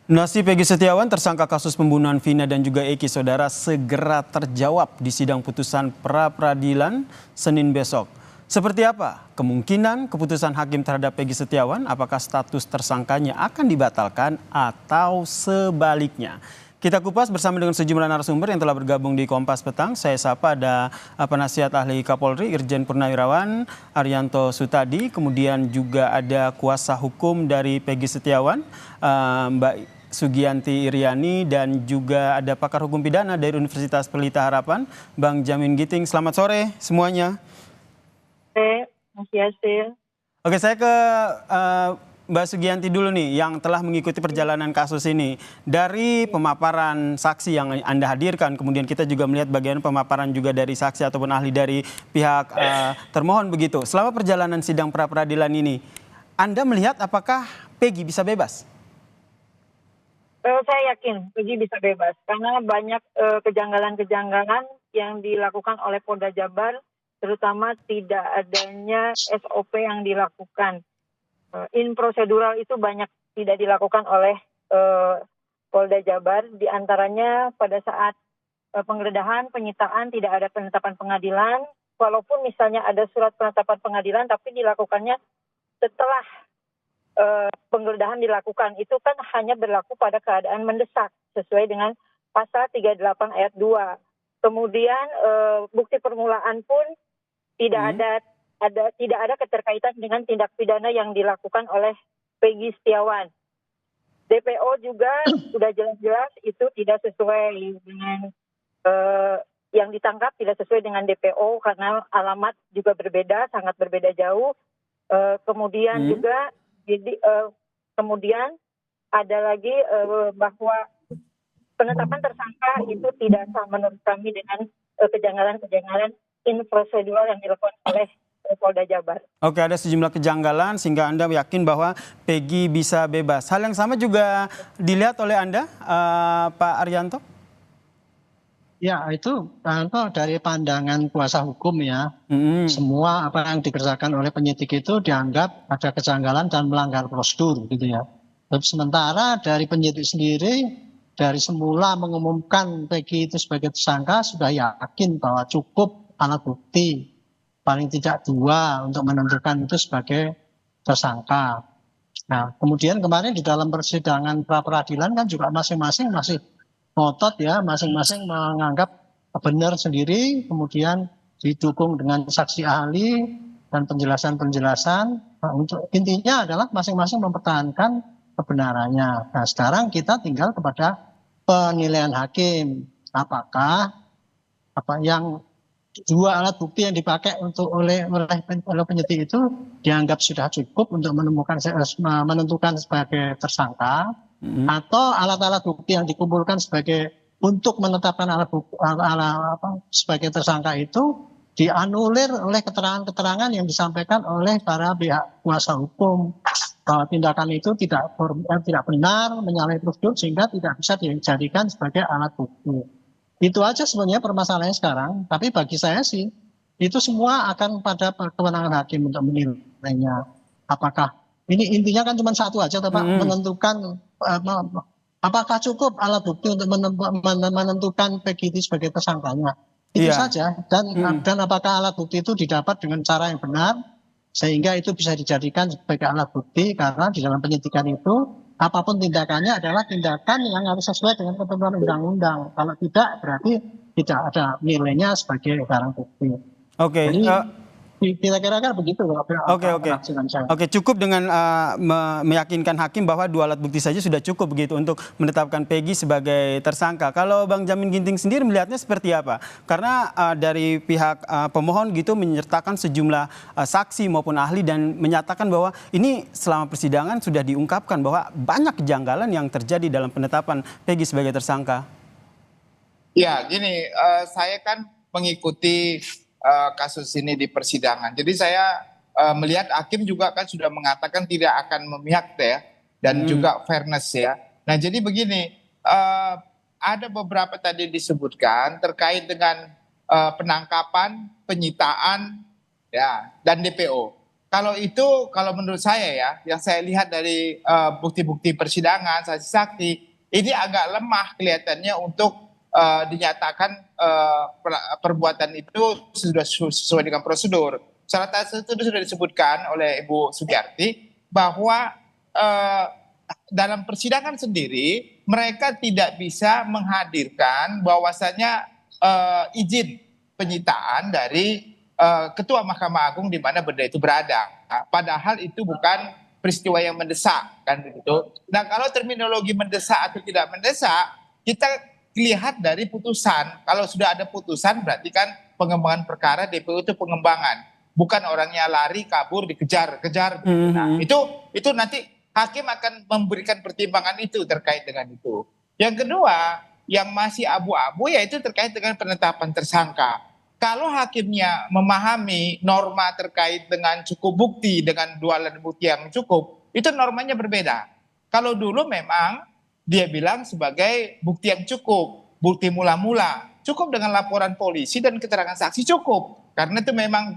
Nasib Peggy Setiawan tersangka kasus pembunuhan Vina dan juga Eki saudara segera terjawab di sidang putusan pra-peradilan Senin besok. Seperti apa kemungkinan keputusan hakim terhadap Peggy Setiawan? Apakah status tersangkanya akan dibatalkan atau sebaliknya? Kita kupas bersama dengan sejumlah narasumber yang telah bergabung di Kompas Petang. Saya sapa ada penasihat ahli Kapolri Irjen Purnawirawan Arianto Sutadi, kemudian juga ada kuasa hukum dari Peggy Setiawan, Mbak Sugianti Iriani, dan juga ada pakar hukum pidana dari Universitas Pelita Harapan, Bang Jamin Giting. Selamat sore semuanya. Mas Yasir. Oke, saya ke Mbak Sugianti dulu nih, yang telah mengikuti perjalanan kasus ini. Dari pemaparan saksi yang Anda hadirkan, kemudian kita juga melihat bagian pemaparan juga dari saksi ataupun ahli dari pihak termohon begitu. Selama perjalanan sidang pra-peradilan ini, Anda melihat apakah Peggy bisa bebas? Saya yakin Peggy bisa bebas karena banyak kejanggalan-kejanggalan yang dilakukan oleh Polda Jabar, terutama tidak adanya SOP yang dilakukan. In prosedural itu banyak tidak dilakukan oleh Polda Jabar, diantaranya pada saat penggeledahan, penyitaan tidak ada penetapan pengadilan, walaupun misalnya ada surat penetapan pengadilan tapi dilakukannya setelah penggeledahan dilakukan, itu kan hanya berlaku pada keadaan mendesak sesuai dengan pasal 38 ayat 2. Kemudian bukti permulaan pun tidak ada keterkaitan dengan tindak pidana yang dilakukan oleh Peggy Setiawan. DPO juga sudah jelas-jelas itu tidak sesuai dengan yang ditangkap, tidak sesuai dengan DPO karena alamat juga berbeda, sangat berbeda jauh. Kemudian juga kemudian ada lagi bahwa penetapan tersangka itu tidak sah menurut kami dengan kejanggalan-kejanggalan in prosedural yang dilakukan oleh Polda Jabar. Oke, ada sejumlah kejanggalan sehingga Anda yakin bahwa Peggy bisa bebas. Hal yang sama juga dilihat oleh Anda, Pak Arianto? Ya, itu dari pandangan kuasa hukum ya. Semua apa yang dikerjakan oleh penyidik itu dianggap ada kejanggalan dan melanggar prosedur gitu ya. Sementara dari penyidik sendiri dari semula mengumumkan Peggy itu sebagai tersangka sudah yakin bahwa cukup alat bukti paling tidak 2 untuk menentukan itu sebagai tersangka. Nah, kemudian kemarin di dalam persidangan pra-peradilan kan juga masing-masing masih ngotot ya, masing-masing menganggap benar sendiri, kemudian didukung dengan saksi ahli dan penjelasan-penjelasan. Nah, untuk intinya adalah masing-masing mempertahankan kebenarannya. Nah, sekarang kita tinggal kepada penilaian hakim. Apakah yang 2 alat bukti yang dipakai oleh penyidik itu dianggap sudah cukup untuk menentukan sebagai tersangka, atau alat-alat bukti yang dikumpulkan untuk menetapkan sebagai tersangka itu dianulir oleh keterangan-keterangan yang disampaikan oleh para pihak kuasa hukum bahwa tindakan itu tidak benar, menyalahi prosedur sehingga tidak bisa dijadikan sebagai alat bukti. Itu aja sebenarnya permasalahannya sekarang, tapi bagi saya sih itu semua akan pada kewenangan hakim untuk menilainya. Apakah ini intinya kan cuma satu aja Pak, menentukan apakah cukup alat bukti untuk menentukan Peggy itu sebagai tersangkanya. Itu saja. Dan apakah alat bukti itu didapat dengan cara yang benar sehingga itu bisa dijadikan sebagai alat bukti, karena di dalam penyidikan itu apapun tindakannya adalah tindakan yang harus sesuai dengan ketentuan undang-undang. Kalau tidak berarti tidak ada nilainya sebagai barang bukti. Oke. Jadi kira-kira begitu. Oke, cukup dengan meyakinkan hakim bahwa 2 alat bukti saja sudah cukup begitu untuk menetapkan Peggy sebagai tersangka. Kalau Bang Jamin Ginting sendiri melihatnya seperti apa? Karena dari pihak pemohon gitu menyertakan sejumlah saksi maupun ahli dan menyatakan bahwa ini selama persidangan sudah diungkapkan bahwa banyak kejanggalan yang terjadi dalam penetapan Peggy sebagai tersangka. Ya, gini, saya kan mengikuti kasus ini di persidangan. Jadi saya melihat hakim juga kan sudah mengatakan tidak akan memihak ya, dan juga fairness ya. Nah, jadi begini, ada beberapa tadi disebutkan terkait dengan penangkapan, penyitaan ya, dan DPO. kalau itu, kalau menurut saya ya, yang saya lihat dari bukti-bukti persidangan, saksi-saksi, ini agak lemah kelihatannya untuk dinyatakan perbuatan itu sudah sesuai dengan prosedur. Salah satu itu sudah disebutkan oleh Ibu Sugiyarti bahwa dalam persidangan sendiri mereka tidak bisa menghadirkan bahwasannya izin penyitaan dari Ketua Mahkamah Agung di mana benda itu berada. Padahal itu bukan peristiwa yang mendesak, kan begitu. Nah, kalau terminologi mendesak atau tidak mendesak, kita lihat dari putusan. Kalau sudah ada putusan berarti kan pengembangan perkara DPO itu pengembangan, bukan orangnya lari kabur dikejar. Nah, itu nanti hakim akan memberikan pertimbangan itu terkait dengan itu. Yang kedua, yang masih abu-abu yaitu terkait dengan penetapan tersangka. Kalau hakimnya memahami norma terkait dengan cukup bukti dengan dua alat bukti yang cukup, itu normanya berbeda. Kalau dulu memang dia bilang sebagai bukti yang cukup, bukti mula-mula, cukup dengan laporan polisi dan keterangan saksi cukup. Karena itu memang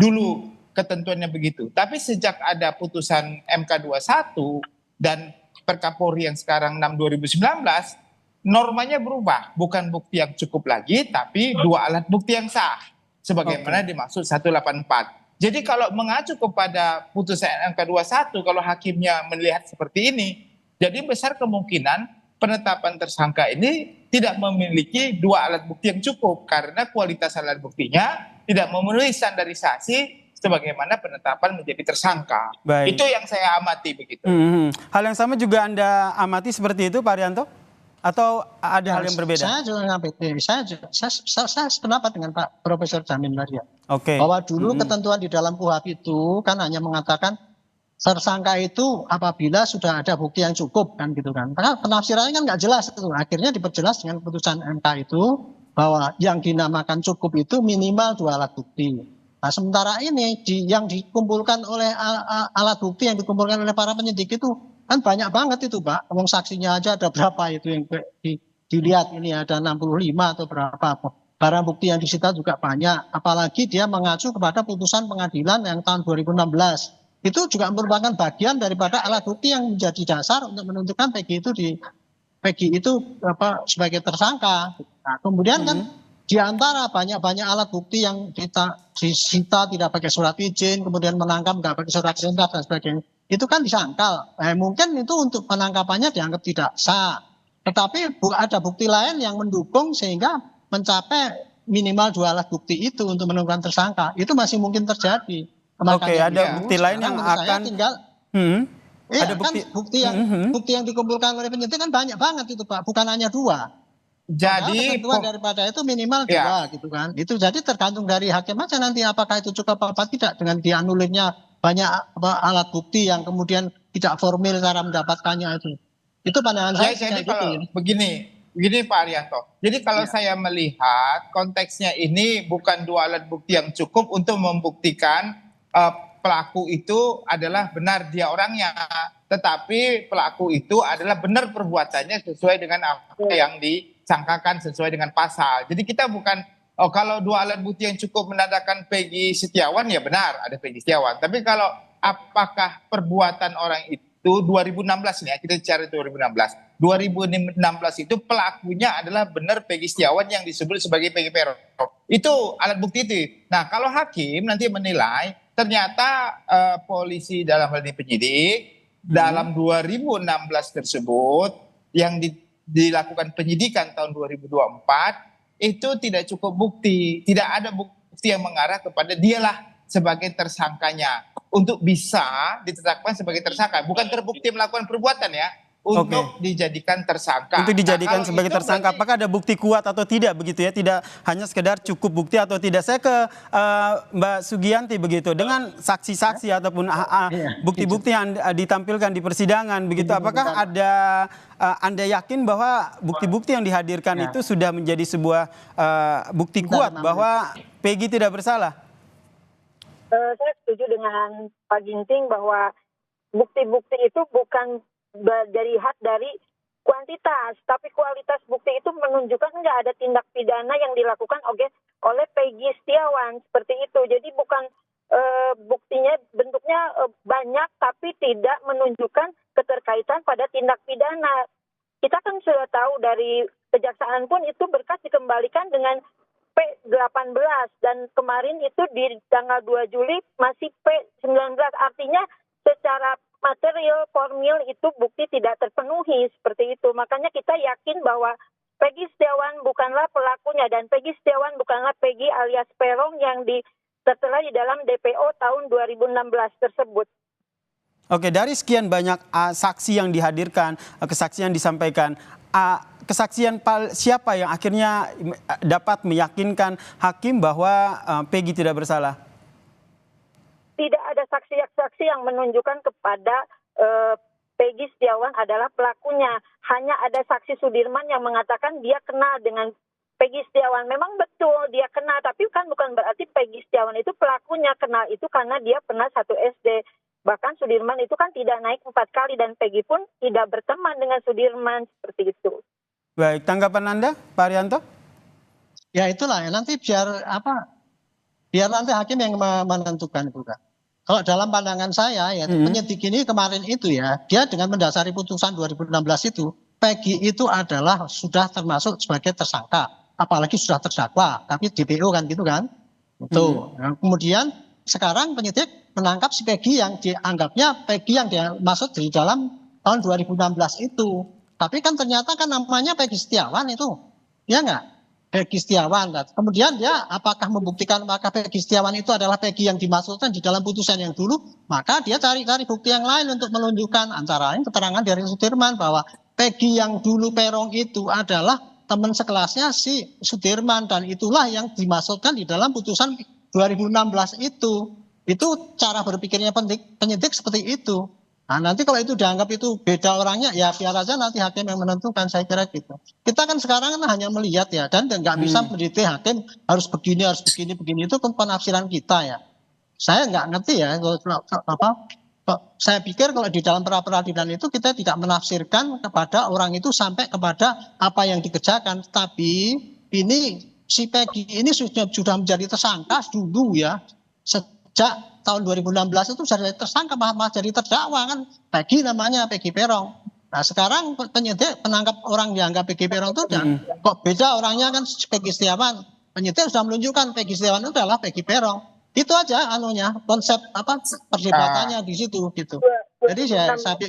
dulu ketentuannya begitu. Tapi sejak ada putusan MK 21 dan Perkapolri yang sekarang 6/2019, normanya berubah. Bukan bukti yang cukup lagi, tapi dua alat bukti yang sah. Sebagaimana dimaksud 184. Jadi kalau mengacu kepada putusan MK 21, kalau hakimnya melihat seperti ini, jadi besar kemungkinan penetapan tersangka ini tidak memiliki dua alat bukti yang cukup karena kualitas alat buktinya tidak memenuhi standarisasi sebagaimana penetapan menjadi tersangka. Baik. Itu yang saya amati begitu. Hal yang sama juga Anda amati seperti itu, Pak Arianto? Atau ada hal yang berbeda? Saya juga ngamati. Saya sependapat dengan Pak Profesor Jamin tadi ya. Oke. Bahwa dulu ketentuan di dalam KUHP itu kan hanya mengatakan tersangka itu apabila sudah ada bukti yang cukup kan gitu kan. Karena penafsirannya kan nggak jelas itu. Akhirnya diperjelas dengan putusan MK itu bahwa yang dinamakan cukup itu minimal dua alat bukti. Nah, sementara ini yang dikumpulkan oleh alat bukti yang dikumpulkan oleh para penyidik itu kan banyak banget itu, Pak. Wong saksinya aja ada berapa itu yang dilihat ini ada 65 atau berapa. Barang bukti yang disita juga banyak. Apalagi dia mengacu kepada putusan pengadilan yang tahun 2016. Itu juga merupakan bagian daripada alat bukti yang menjadi dasar untuk menentukan Peggy itu sebagai tersangka. Nah, kemudian kan di antara banyak alat bukti yang disita tidak pakai surat izin, kemudian menangkap nggak pakai surat izin dan sebagainya, itu kan disangkal. Mungkin itu untuk penangkapannya dianggap tidak sah. Tetapi ada bukti lain yang mendukung sehingga mencapai minimal dua alat bukti itu untuk menentukan tersangka. Itu masih mungkin terjadi. Oke, ada bukti lain yang akan ada bukti yang dikumpulkan oleh penyidik kan banyak banget itu, Pak, bukan hanya dua. Jadi ketentuan daripada itu minimal dua gitu kan. Itu jadi tergantung dari hakim aja nanti apakah itu cukup apa tidak dengan dianulirnya banyak alat bukti yang kemudian tidak formal cara mendapatkannya itu. Itu pandangan saya. Jadi kalau begini Pak Arianto. Jadi kalau saya melihat konteksnya ini bukan dua alat bukti yang cukup untuk membuktikan pelaku itu adalah benar dia orangnya, tetapi pelaku itu adalah benar perbuatannya sesuai dengan apa yang disangkakan sesuai dengan pasal. Jadi kita bukan kalau dua alat bukti yang cukup menandakan Peggy Setiawan ya benar ada Peggy Setiawan. Tapi kalau apakah perbuatan orang itu 2016 nih ya, kita bicara 2016. 2016 itu pelakunya adalah benar Peggy Setiawan yang disebut sebagai Peggy Peron. Itu alat bukti itu. Nah, kalau hakim nanti menilai ternyata polisi dalam hal ini penyidik dalam 2016 tersebut yang dilakukan penyidikan tahun 2024 itu tidak cukup bukti, tidak ada bukti yang mengarah kepada dialah sebagai tersangkanya untuk bisa ditetapkan sebagai tersangka, bukan terbukti melakukan perbuatan ya. Untuk dijadikan tersangka. Untuk dijadikan sebagai tersangka, apakah ada bukti kuat atau tidak begitu ya? Tidak hanya sekedar cukup bukti atau tidak. Saya ke Mbak Sugiyanti begitu. Dengan saksi-saksi ataupun bukti-bukti yang ditampilkan di persidangan begitu. Apakah ada Anda yakin bahwa bukti-bukti yang dihadirkan itu sudah menjadi sebuah bukti kuat bahwa Peggy tidak bersalah? Saya setuju dengan Pak Ginting bahwa bukti-bukti itu bukan dilihat dari kuantitas, tapi kualitas bukti itu menunjukkan nggak ada tindak pidana yang dilakukan oleh Peggy Setiawan seperti itu. Jadi bukan buktinya bentuknya banyak tapi tidak menunjukkan keterkaitan pada tindak pidana. Kita kan sudah tahu dari kejaksaan pun itu berkas dikembalikan dengan P18 dan kemarin itu di tanggal 2 Juli masih P19. Artinya secara material formil itu bukti tidak terpenuhi seperti itu. Makanya kita yakin bahwa Peggy Setiawan bukanlah pelakunya dan Peggy Setiawan bukanlah Peggy alias Peron yang tertera di dalam DPO tahun 2016 tersebut. Oke, dari sekian banyak saksi yang dihadirkan, kesaksian disampaikan, kesaksian siapa yang akhirnya dapat meyakinkan hakim bahwa Peggy tidak bersalah? Tidak ada saksi-saksi yang menunjukkan kepada Peggy Setiawan adalah pelakunya. Hanya ada saksi Sudirman yang mengatakan dia kenal dengan Peggy Setiawan. Memang betul dia kenal, tapi kan bukan berarti Peggy Setiawan itu pelakunya. Kenal itu karena dia pernah satu SD. Bahkan Sudirman itu kan tidak naik 4 kali dan Peggy pun tidak berteman dengan Sudirman seperti itu. Baik, tanggapan Anda, Pak Arianto? Ya itulah, nanti biar nanti hakim yang menentukan juga. Kalau dalam pandangan saya, ya penyidik ini kemarin itu ya, dia dengan mendasari putusan 2016 itu, Peggy itu adalah sudah termasuk sebagai tersangka, apalagi sudah terdakwa, tapi DPO kan gitu kan. Itu. Nah, kemudian sekarang penyidik menangkap si Peggy yang dianggapnya Peggy yang dia maksud di dalam tahun 2016 itu. Tapi kan ternyata kan namanya Peggy Setiawan itu, ya nggak? Peggy Setiawan. Kemudian dia apakah membuktikan apakah Peggy Setiawan itu adalah Peggy yang dimaksudkan di dalam putusan yang dulu, maka dia cari-cari bukti yang lain untuk menunjukkan antara lain keterangan dari Sudirman bahwa Peggy yang dulu Peron itu adalah teman sekelasnya si Sudirman dan itulah yang dimaksudkan di dalam putusan 2016 itu. Itu cara berpikirnya penyidik seperti itu. Nah, nanti kalau itu dianggap itu beda orangnya, ya biar aja nanti hakim yang menentukan, saya kira gitu. Kita kan sekarang kan hanya melihat ya, dan nggak bisa mendidik hakim harus begini, itu kan penafsiran kita ya. Saya nggak ngerti ya, saya pikir kalau di dalam peradilan itu kita tidak menafsirkan kepada orang itu sampai kepada apa yang dikerjakan. Tapi ini si Peggy ini sudah menjadi tersangka dulu ya. Sejak tahun 2016 itu sudah tersangka malah jadi terdakwa kan. Peggy namanya, Peggy Peron. Nah sekarang penyidik menangkap orang yang dianggap Peggy Peron itu kok beda orangnya kan Peggy Setiawan. Penyidik sudah menunjukkan Peggy Setiawan itu adalah Peggy Peron. Itu aja konsep perdebatannya di situ gitu. Jadi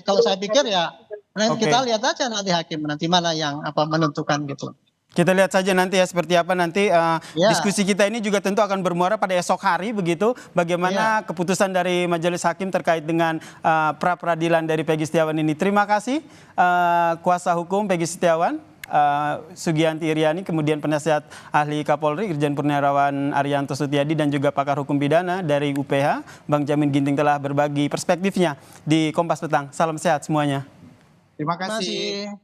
kalau saya pikir ya kita lihat aja nanti hakim nanti mana yang menentukan gitu. Kita lihat saja nanti ya seperti apa nanti diskusi kita ini juga tentu akan bermuara pada esok hari begitu. Bagaimana keputusan dari majelis hakim terkait dengan pra-peradilan dari Peggy Setiawan ini. Terima kasih kuasa hukum Peggy Setiawan, Sugianti Iriani, kemudian penasihat ahli Kapolri Irjen Purnawirawan Arianto Sutiadi dan juga pakar hukum pidana dari UPH Bang Jamin Ginting telah berbagi perspektifnya di Kompas Petang. Salam sehat semuanya. Terima kasih.